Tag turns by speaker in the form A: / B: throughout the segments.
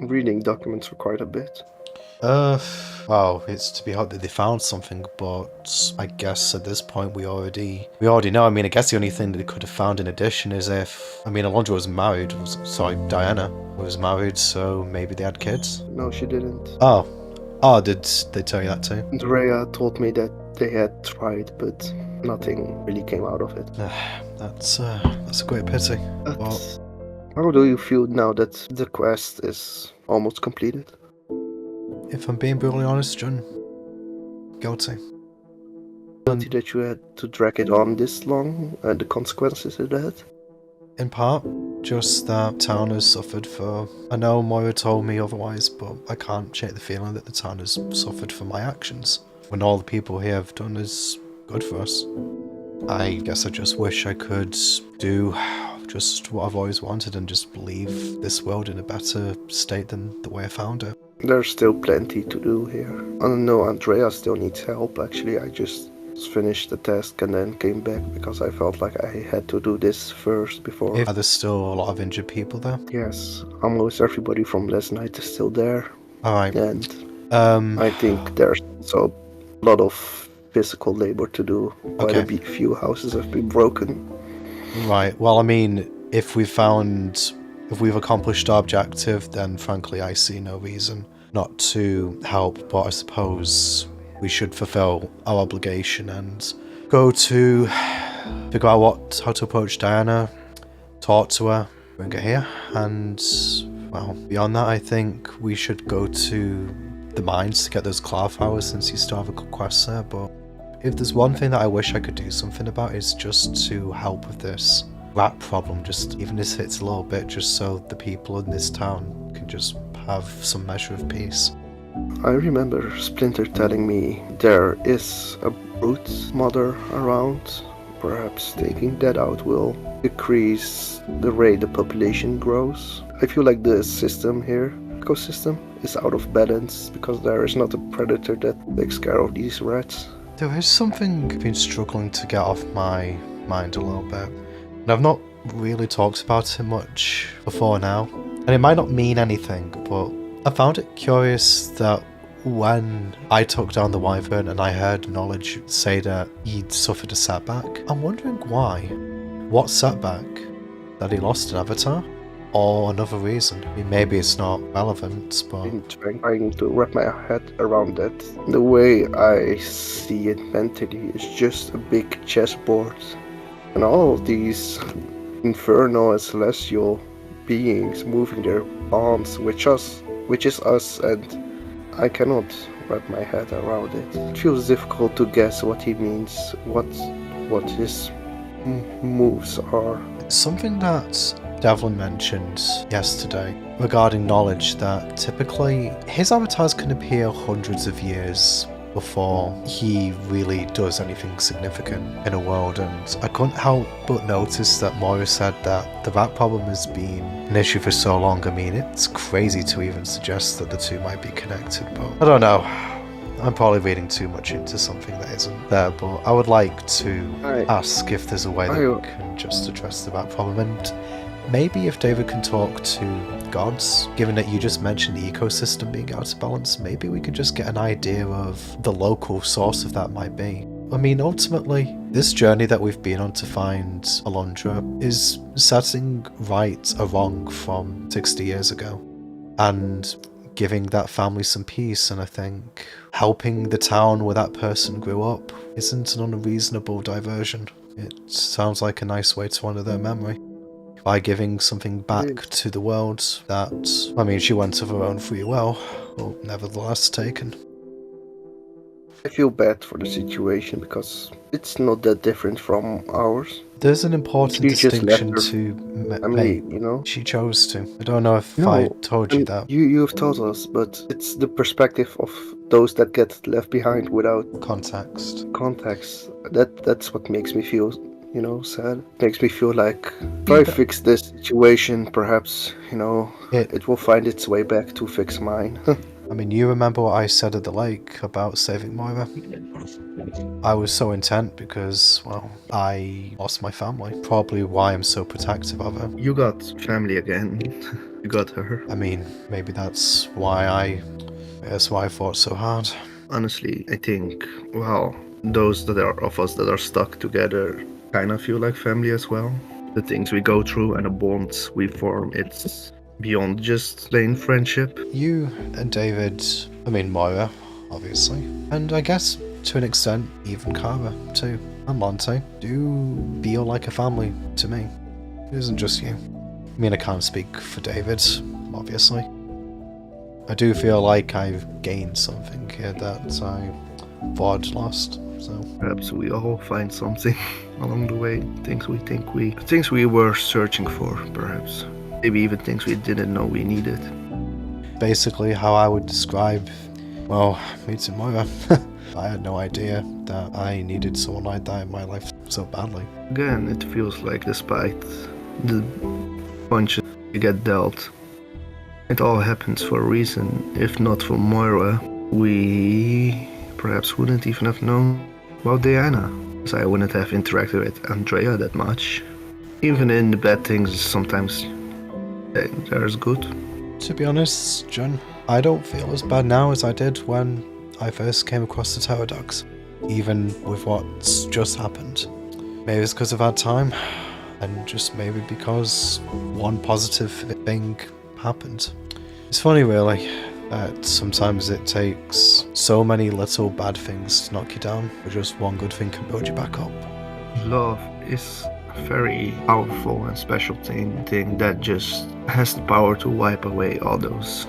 A: reading documents for quite a bit.
B: Well, it's to be hoped that they found something, but I guess at this point we already know. I mean, I guess the only thing that they could have found in addition is if, I mean, Alondra was married, sorry, Diana was married, so maybe they had kids?
A: No, she didn't.
B: Oh, did they tell you that too?
A: Andrea told me that they had tried, but nothing really came out of it.
B: That's a great pity.
A: But
B: Well,
A: how do you feel now that the quest is almost completed?
B: if I'm being brutally honest, John, guilty.
A: Guilty that you had to drag it on this long and the consequences of that?
B: In part, just that town has suffered for... I know Moira told me otherwise, but I can't shake the feeling that the town has suffered for my actions. When all the people here have done is good for us. I guess I just wish I could do just what I've always wanted and just leave this world in a better state than the way I found it.
A: There's still plenty to do here. I don't know, Andrea still needs help. Actually, I just finished the task and then came back because I felt like I had to do this first before.
B: There's still a lot of injured people there?
A: Yes, almost everybody from last night is still there.
B: Alright.
A: And I think there's also a lot of physical labor to do. Quite a few houses have been broken.
B: Right, well, I mean, if we've accomplished our objective, then frankly I see no reason not to help, but I suppose we should fulfill our obligation and go to figure out how to approach Diana, talk to her, bring her here, and, well, beyond that I think we should go to the mines to get those claw flowers since you still have a quest there, but if there's one thing that I wish I could do something about, is just to help with this rat problem, just even if it's a little bit, just so the people in this town can just have some measure of peace.
A: I remember Splinter telling me there is a brute mother around. Perhaps taking that out will decrease the rate the population grows. I feel like the system here, ecosystem, is out of balance because there is not a predator that takes care of these rats.
B: There is something I've been struggling to get off my mind a little bit, and I've not really talked about it much before now, and it might not mean anything, but I found it curious that when I took down the wyvern and I heard Knowledge say that he'd suffered a setback, I'm wondering why. What setback? That he lost an avatar? Or another reason? I mean, maybe it's not relevant, but...
A: I'm trying to wrap my head around that. The way I see it mentally is just a big chessboard. And all of these infernal and celestial beings moving their pawns, which is us, and I cannot wrap my head around it. It feels difficult to guess what he means, what his moves are.
B: Something that Devlin mentioned yesterday regarding Knowledge, that typically his avatars can appear hundreds of years before he really does anything significant in a world, and I couldn't help but notice that Moira said that the rat problem has been an issue for so long. I mean, it's crazy to even suggest that the two might be connected, but I don't know. I'm probably reading too much into something that isn't there, but I would like to ask if there's a way that we can just address the rat problem, and maybe if David can talk to gods, given that you just mentioned the ecosystem being out of balance, maybe we could just get an idea of the local source of that might be. I mean, ultimately, this journey that we've been on to find Alondra is setting right a wrong from 60 years ago, and giving that family some peace, and I think helping the town where that person grew up isn't an unreasonable diversion. It sounds like a nice way to honour their memory by giving something back to the world that, I mean, she went of her own free will, but nevertheless taken.
A: I feel bad for the situation because it's not that different from ours.
B: There's an important distinction to make.
A: You know,
B: she chose to. I don't know if I told you that.
A: You've told us, but it's the perspective of those that get left behind without
B: context.
A: That's what makes me feel, sad. Makes me feel like if I fix this situation, perhaps, it will find its way back to fix mine.
B: I mean, you remember what I said at the lake about saving Moira? I was so intent because, well, I lost my family. Probably why I'm so protective of her.
A: You got family again. You got her.
B: I mean, maybe that's why I fought so hard.
A: Honestly, I think, well, those that are of us that are stuck together kind of feel like family as well. The things we go through and the bonds we form, it's beyond just plain friendship.
B: You and David, I mean Moira, obviously, and I guess to an extent even Kara too, and Monte, do feel like a family to me. It isn't just you. I mean, I can't speak for David, obviously. I do feel like I've gained something here that I thought I'd lost, so...
A: Perhaps we all find something along the way, things we were searching for, perhaps. Maybe even things we didn't know we needed.
B: Basically how I would describe, well, meeting Moira. I had no idea that I needed someone like that in my life so badly.
A: Again, it feels like despite the punches you get dealt, it all happens for a reason. If not for Moira, we perhaps wouldn't even have known about Diana, because I wouldn't have interacted with Andrea that much. Even in the bad things, sometimes there's good.
B: To be honest, John, I don't feel as bad now as I did when I first came across the pterodogs, even with what's just happened. Maybe it's because I've had time, and just maybe because one positive thing happened. It's funny really, that sometimes it takes so many little bad things to knock you down, but just one good thing can build you back up.
A: Love is a very powerful and special thing that just has the power to wipe away all those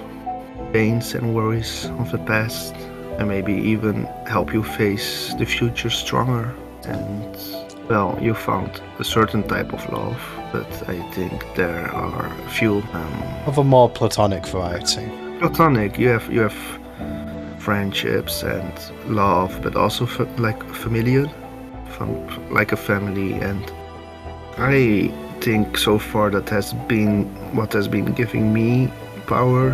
A: pains and worries of the past, and maybe even help you face the future stronger. And well, you found a certain type of love, but I think there are a few
B: Of a more platonic variety.
A: platonic. You have friendships and love, but also like familiar, like a family. And I think so far that has been what has been giving me power.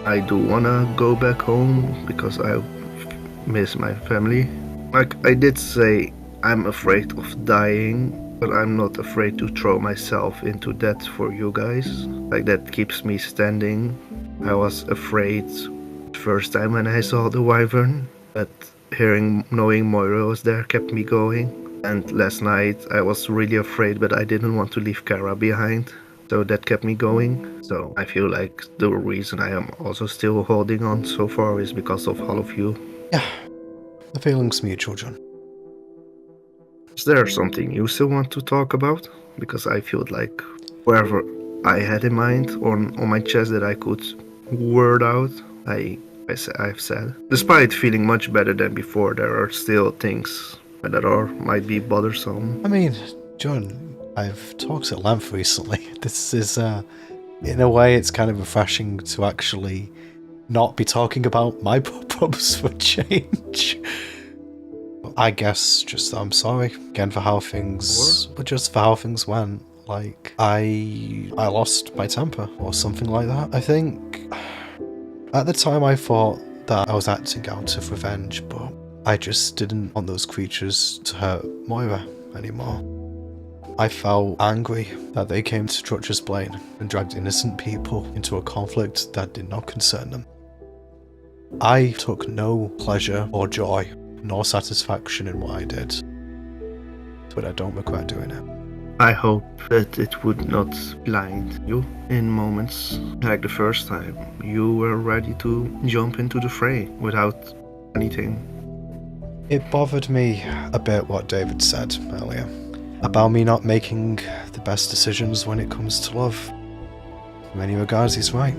A: I do wanna go back home because I miss my family. Like I did say, I'm afraid of dying, but I'm not afraid to throw myself into that for you guys. Like that keeps me standing. I was afraid the first time when I saw the wyvern, but knowing Moira was there kept me going. And last night I was really afraid, but I didn't want to leave Kara behind. So that kept me going. So I feel like the reason I am also still holding on so far is because of all of you.
B: Yeah, the feeling's mutual, John.
A: Is there something you still want to talk about? Because I feel like wherever I had in mind on my chest that I could word out, I've said. Despite feeling much better than before, there are still things that might be bothersome.
B: I mean, John, I've talked at length recently. This is, in a way, it's kind of refreshing to actually not be talking about my problems for change. I guess just that I'm sorry again for how things, but just for how things went. Like I lost my temper or something like that. I think at the time I thought that I was acting out of revenge, but I just didn't want those creatures to hurt Moira anymore. I felt angry that they came to Trutcher's Plain and dragged innocent people into a conflict that did not concern them. I took no pleasure or joy nor satisfaction in what I did, but I don't regret doing it.
A: I hope that it would not blind you in moments like the first time. You were ready to jump into the fray without anything.
B: It bothered me a bit what David said earlier about me not making the best decisions when it comes to love. In many regards, he's right.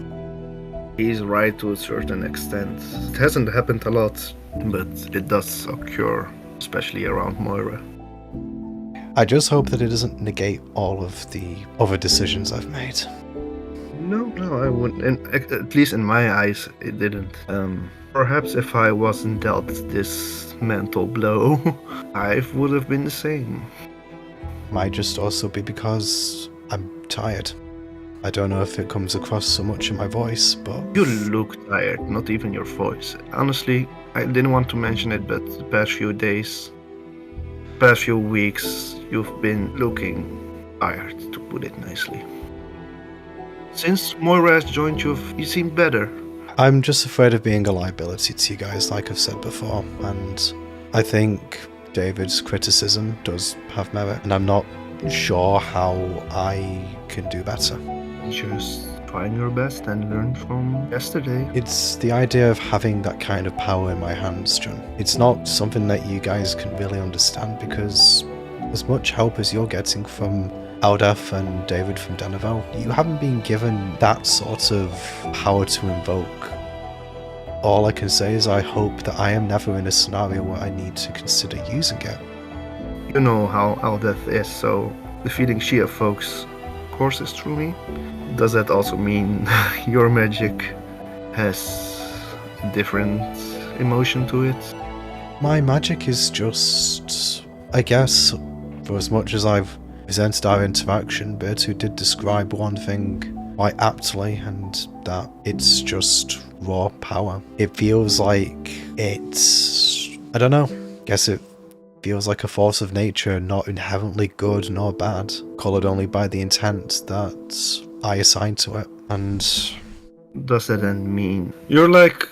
A: He's right to a certain extent. It hasn't happened a lot, but it does occur, especially around Moira.
B: I just hope that it doesn't negate all of the other decisions I've made.
A: No, I wouldn't. And at least in my eyes, it didn't. Perhaps if I wasn't dealt this mental blow, I would have been the same.
B: Might just also be because I'm tired. I don't know if it comes across so much in my voice, but...
A: You look tired, not even your voice. Honestly, I didn't want to mention it, but the past few days, past few weeks, you've been looking tired, to put it nicely. Since Moira has joined you, you seem better.
B: I'm just afraid of being a liability to you guys, like I've said before, and I think David's criticism does have merit, and I'm not sure how I can do better.
A: Just trying your best and learn from yesterday.
B: It's the idea of having that kind of power in my hands, John. It's not something that you guys can really understand, because as much help as you're getting from Aldef and David from Danavel, you haven't been given that sort of power to invoke. All I can say is I hope that I am never in a scenario where I need to consider using it.
A: You know how Aldef is, so the feeling she evokes courses through me. Does that also mean your magic has a different emotion to it?
B: My magic is just, I guess, for as much as I've presented our interaction, Bertu did describe one thing quite aptly, and that it's just raw power. It feels like it's, I don't know, guess it feels like a force of nature, not inherently good nor bad, coloured only by the intent that I assign to it. And
A: does that then mean you're like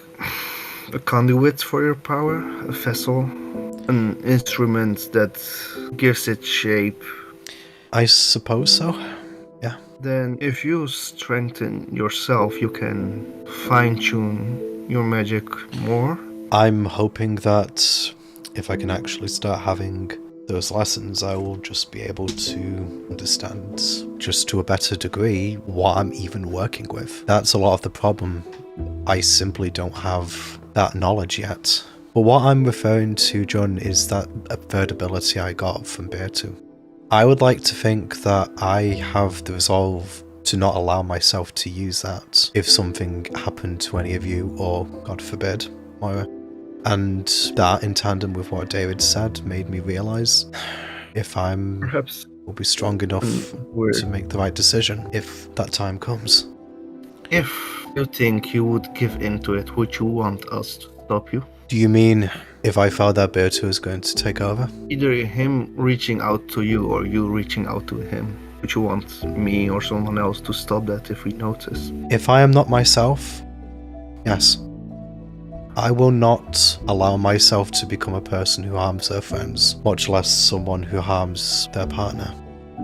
A: a conduit for your power, a vessel, an instrument that gives it shape?
B: I suppose so, yeah.
A: Then if you strengthen yourself, you can fine-tune your magic more.
B: I'm hoping that if I can actually start having those lessons, I will just be able to understand, just to a better degree, what I'm even working with. That's a lot of the problem. I simply don't have that knowledge yet. But what I'm referring to, John, is that third ability I got from Bertu. I would like to think that I have the resolve to not allow myself to use that if something happened to any of you, or, God forbid, Moira. And that, in tandem with what David said, made me realise if I'm
A: perhaps
B: will be strong enough to make the right decision if that time comes.
A: If you think you would give into it, would you want us to stop you?
B: Do you mean if I felt that Bertu is going to take over?
A: Either him reaching out to you or you reaching out to him. Would you want me or someone else to stop that if we notice?
B: If I am not myself, yes. I will not allow myself to become a person who harms their friends, much less someone who harms their partner.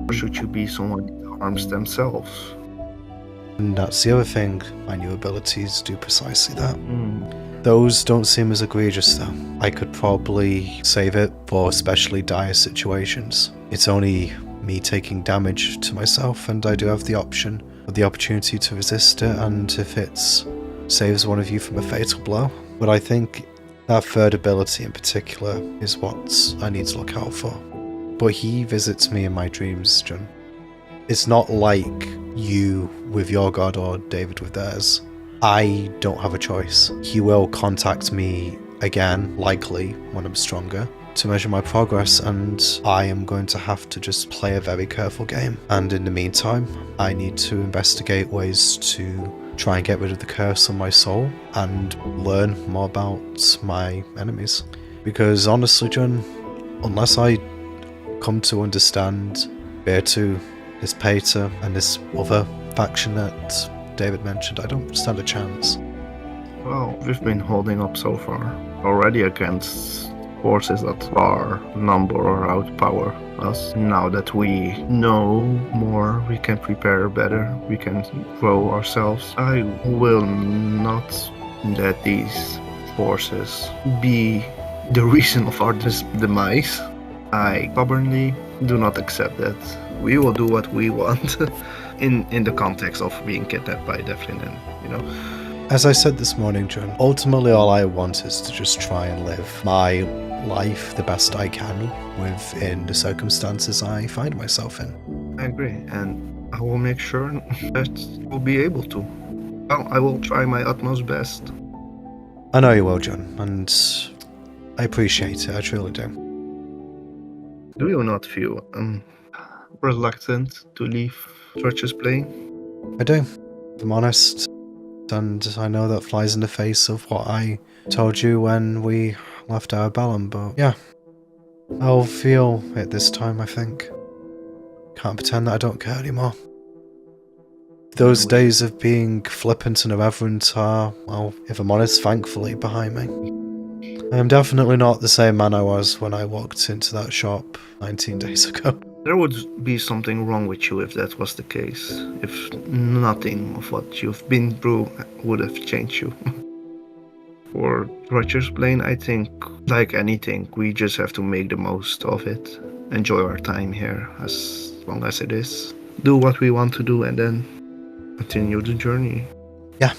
A: Or should you be someone who harms themselves?
B: And that's the other thing, my new abilities do precisely that. Those don't seem as egregious though. I could probably save it for especially dire situations. It's only me taking damage to myself, and I do have the option, or the opportunity to resist it, and if it saves one of you from a fatal blow. But I think that third ability in particular is what I need to look out for. But he visits me in my dreams, John. It's not like you with your god or David with theirs. I don't have a choice. He will contact me again, likely when I'm stronger, to measure my progress, and I am going to have to just play a very careful game. And in the meantime, I need to investigate ways to try and get rid of the curse on my soul and learn more about my enemies. Because honestly, John, unless I come to understand Bertu, his Pater, and this other faction that David mentioned, I don't stand a chance.
A: Well, we've been holding up so far already against forces that far number or outpower us. Now that we know more, we can prepare better, we can grow ourselves. I will not let these forces be the reason of our demise. I stubbornly do not accept that. We will do what we want in the context of being kidnapped by Devlin, and you know.
B: As I said this morning, John, ultimately all I want is to just try and live my life the best I can within the circumstances I find myself in.
A: I agree, and I will make sure that we'll be able to. Well, I will try my utmost best.
B: I know you will, John, and I appreciate it, I truly do.
A: Do you not feel reluctant to leave Church's Plane?
B: I do, if I'm honest, and I know that flies in the face of what I told you when we left Arabellum, but yeah, I'll feel it this time, I think. Can't pretend that I don't care anymore. Those days of being flippant and irreverent are, well, if I'm honest, thankfully behind me. I am definitely not the same man I was when I walked into that shop 19 days ago.
A: There would be something wrong with you if that was the case. If nothing of what you've been through would have changed you. For Roger's Plane, I think, like anything, we just have to make the most of it. Enjoy our time here as long as it is. Do what we want to do and then continue the journey.
B: Yeah.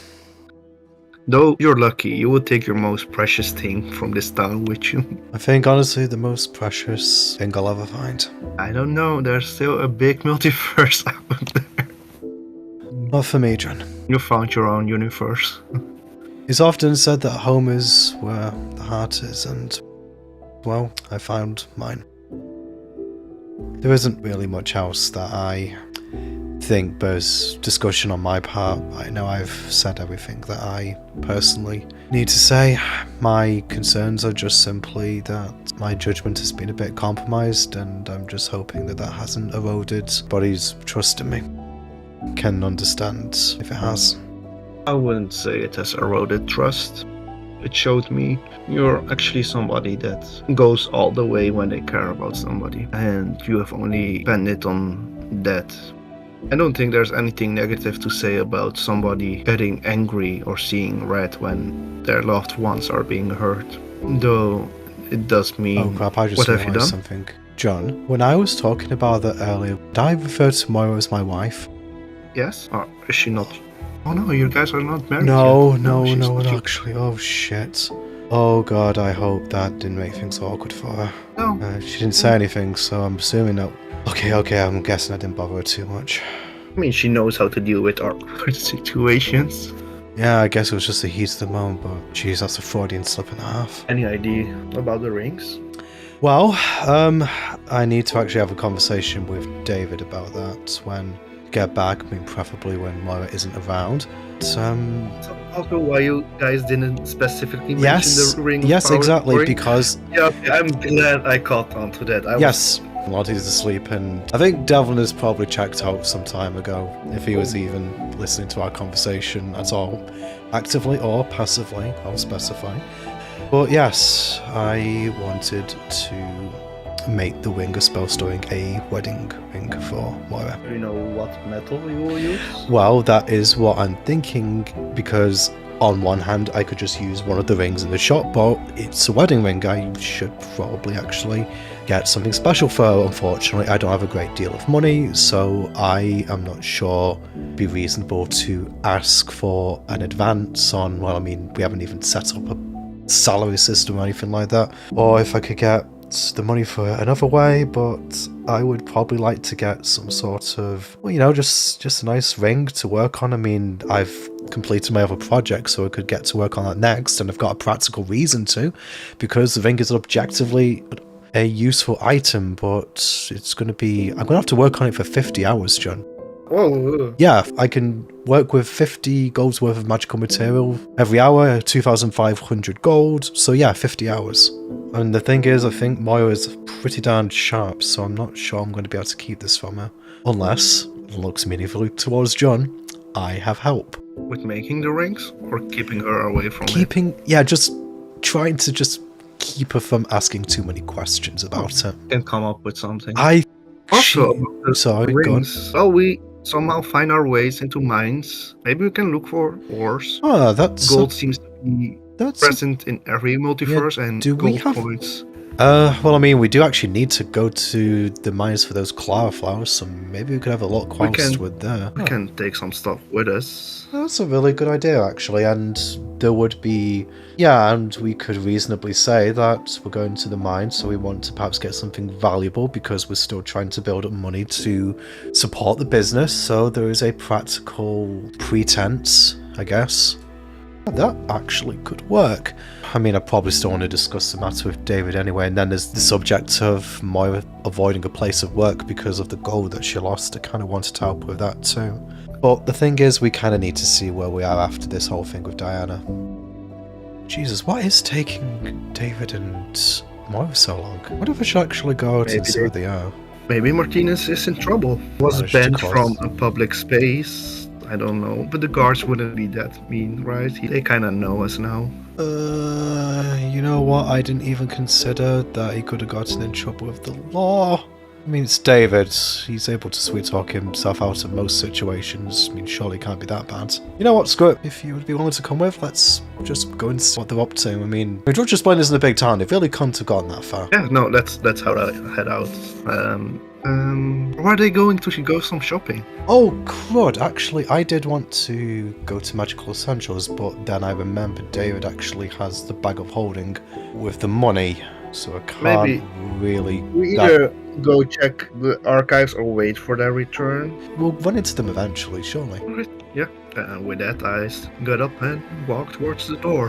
A: Though you're lucky, you will take your most precious thing from this town with you.
B: I think, honestly, the most precious thing I'll ever find.
A: I don't know, there's still a big multiverse out there.
B: Not for me, John.
A: You found your own universe.
B: It's often said that home is where the heart is, and, well, I found mine. There isn't really much else that I think bears discussion on my part. I know I've said everything that I personally need to say. My concerns are just simply that my judgment has been a bit compromised, and I'm just hoping that that hasn't eroded anybody's trust in me. Can understand if it has.
A: I wouldn't say it has eroded trust. It showed me you're actually somebody that goes all the way when they care about somebody, and you have only spent it on that. I don't think there's anything negative to say about somebody getting angry or seeing red when their loved ones are being hurt. Though it does mean,
B: oh crap, I just
A: what have you
B: realised
A: done?
B: something. John, when I was talking about that earlier, did I refer to Moira as my wife?
A: Yes? Or is she not? Oh no, you guys are not married
B: No,
A: yet.
B: no,
A: she's
B: no,
A: not yet.
B: actually. Oh shit. Oh god, I hope that didn't make things awkward for her.
A: No.
B: She didn't say anything, so I'm assuming that... Okay, I'm guessing I didn't bother her too much.
A: I mean, she knows how to deal with awkward situations.
B: Yeah, I guess it was just the heat of the moment, but jeez, that's a Freudian slip and a half.
A: Any idea about the rings?
B: Well, I need to actually have a conversation with David about that when we get back. I mean, preferably when Moira isn't around.
A: Also, why you guys didn't specifically mention
B: Yes,
A: the ring?
B: yes,
A: power
B: exactly,
A: ring?
B: because...
A: Yeah, okay, I'm glad I caught on to that.
B: Yes, Lottie's asleep, and I think Devlin has probably checked out some time ago, if he was even listening to our conversation at all, actively or passively, I'll specify. But yes, I wanted to make the ring of spell storing a wedding ring for Moira.
A: Do you know what metal you will use?
B: Well, that is what I'm thinking, because on one hand I could just use one of the rings in the shop, but it's a wedding ring. I should probably actually get something special for her. Unfortunately, I don't have a great deal of money, so I am not sure it'd be reasonable to ask for an advance on, well, I mean, we haven't even set up a salary system or anything like that, or if I could get the money for another way, but I would probably like to get some sort of, well, you know, just a nice ring to work on. I mean, I've completed my other project, so I could get to work on that next, and I've got a practical reason to, because the ring is objectively a useful item, but it's going to be, I'm going to have to work on it for 50 hours, John.
A: Oh,
B: Yeah, I can work with 50 gold's worth of magical material every hour, 2,500 gold, so yeah, 50 hours. And the thing is, I think Moira is pretty darn sharp, so I'm not sure I'm going to be able to keep this from her. Unless, looks meaningfully towards John, I have help.
A: with making the rings or keeping her away from it?
B: Yeah, just trying to just keep her from asking too many questions about it.
A: Can come up with something.
B: Also,
A: about the
B: sorry, go on.
A: rings. Well, we somehow find our ways into mines. Maybe we can look for ores.
B: Oh, that's
A: Gold seems to be
B: that's
A: present in every multiverse, and
B: do we
A: gold
B: have-
A: coins.
B: well, I mean, we do actually need to go to the mines for those Clara flowers, so maybe we could have a look whilst
A: can-
B: we're there.
A: We can take some stuff with us.
B: That's a really good idea, actually, and there would be... Yeah, and we could reasonably say that we're going to the mine, so we want to perhaps get something valuable, because we're still trying to build up money to support the business, so there is a practical pretense, I guess. That actually could work. I mean, I probably still want to discuss the matter with David anyway, and then there's the subject of Moira avoiding a place of work because of the gold that she lost. I kind of wanted to help with that too. But the thing is, we kind of need to see where we are after this whole thing with Diana. Jesus, what is taking David and Moira so long? I wonder if I should actually go out and see where they are.
A: Maybe Martinez is in trouble. Was
B: Managed to
A: banned
B: cause-
A: from a public space. I don't know. But the guards wouldn't be that mean, right? They kind of know us now.
B: You know what? I didn't even consider that he could have gotten in trouble with the law. I mean, it's David. He's able to sweet talk himself out of most situations. I mean, surely it can't be that bad. You know what? Screw it. If you would be willing to come with, let's just go and see what they're up to. I mean, Drudge just Blind isn't a big town. They really couldn't have gotten that far.
A: Yeah, no, that's how I head out. Or are they going to go some shopping?
B: Oh, crud. Actually, I did want to go to Magical Essentials, but then I remembered David actually has the bag of holding with the money, so I can't
A: Maybe
B: really...
A: we either go check the archives or wait for their return.
B: We'll run into them eventually, surely.
A: Yeah. With that, I got up and walked towards the door.